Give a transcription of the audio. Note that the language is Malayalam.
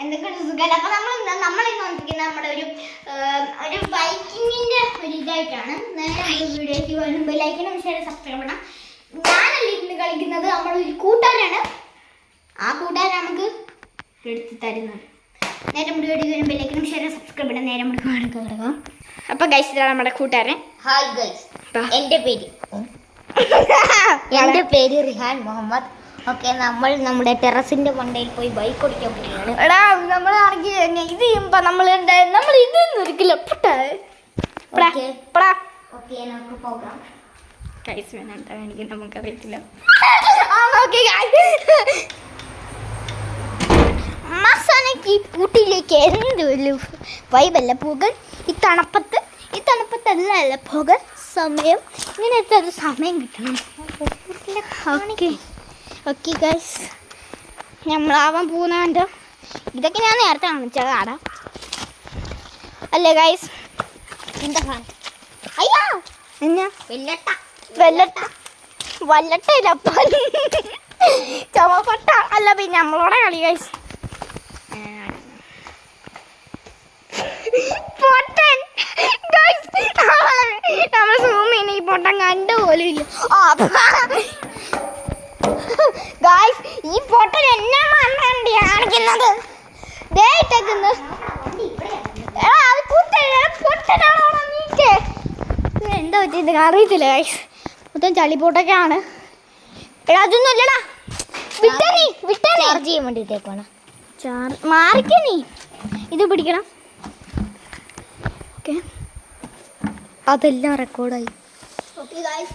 എന്തൊക്കെയുണ്ട് സുഖമല്ല. അപ്പൊ നമ്മളിന്ന് വന്നിരിക്കുന്നത് നമ്മുടെ ഒരു ബൈക്കിങ്ങിന്റെ ഒരു ഇതായിട്ടാണ്. നേരെ വീഡിയോയ്ക്ക് വരുമ്പോൾ ലൈക്കിനും ഷെയർ സബ്സ്ക്രൈബ് ചെയ്യണം. ഞാനല്ല ഇന്ന് കളിക്കുന്നത്, നമ്മുടെ ഒരു കൂട്ടുകാരാണ്. ആ കൂട്ടുകാരൻ നമുക്ക് എടുത്ത് തരുന്നത്. നേരെ മുടി വീഡിയോ വരുമ്പോൾ ലൈക്കിനും ഷെയർ സബ്സ്ക്രൈബ് ചെയ്യണം. നേരെ മുടി കിടക്കാം. അപ്പൊ ഗൈസ്, ഇതാണ് നമ്മുടെ കൂട്ടുകാരൻ. ഹായ് ഗൈസ്, എൻ്റെ പേര് റിഹാൻ മുഹമ്മദ്. ഓക്കെ, നമ്മൾ നമ്മുടെ ടെറസിന്റെ മണ്ടയിൽ പോയി ബൈക്ക് ഓടിക്കാൻ പോവുകയാണ്. എടാ, നമ്മളാണെങ്കിൽ ഇത് ചെയ്യുമ്പോ നമ്മൾ ഇതൊന്നും ഒരിക്കലും നമുക്ക് പോകാം. ഗൈസ് വേണ്ട, എനിക്ക് നമുക്കറിയത്തില്ല. മസാനക്ക് കൂട്ടിലേക്ക് എന്തൊരു വൈബല്ല പോകാൻ. ഈ തണുപ്പത്തല്ല പോകാൻ. സമയം ഇങ്ങനത്തെ ഒരു സമയം കിട്ടണം. ഓക്കെ ഗൈസ്, നമ്മളാവാൻ പോകുന്നുണ്ട്. ഇതൊക്കെ ഞാൻ നേരത്തെ കാണിച്ചത് ആടാ അല്ലേ ഗൈസ്? എന്താ അയ്യാ എന്നാ വല്ലട്ടയില്ല ചുമപ്പട്ട അല്ല, പിന്നെ നമ്മളോടെ കളി ഗൈസ്. പൊട്ടൻ നമ്മൾ സൂം ചെയ്യുന്ന ഈ പൊട്ടൻ കണ്ടുപോലും ഇല്ല. ഗായ്സ്, ഈ പൊട്ടൻ എന്നാ മണ്ണാണ്ടി കാണിക്കുന്നത്. എന്താ പറ്റിയത് അറിയത്തില്ല ഗായ്സ്. മൊത്തം ചളിപ്പൊട്ടൊക്കെയാണ്. എടാ, അതൊന്നും അല്ലടാ. ചാർജ് ചെയ്യാൻ വേണ്ടിയിട്ടേക്കാണ്. മാറിക്ക നീ. ഇത് പിടിക്കണം. ഓക്കെ, അതെല്ലാം റെക്കോർഡായി. Okay guys,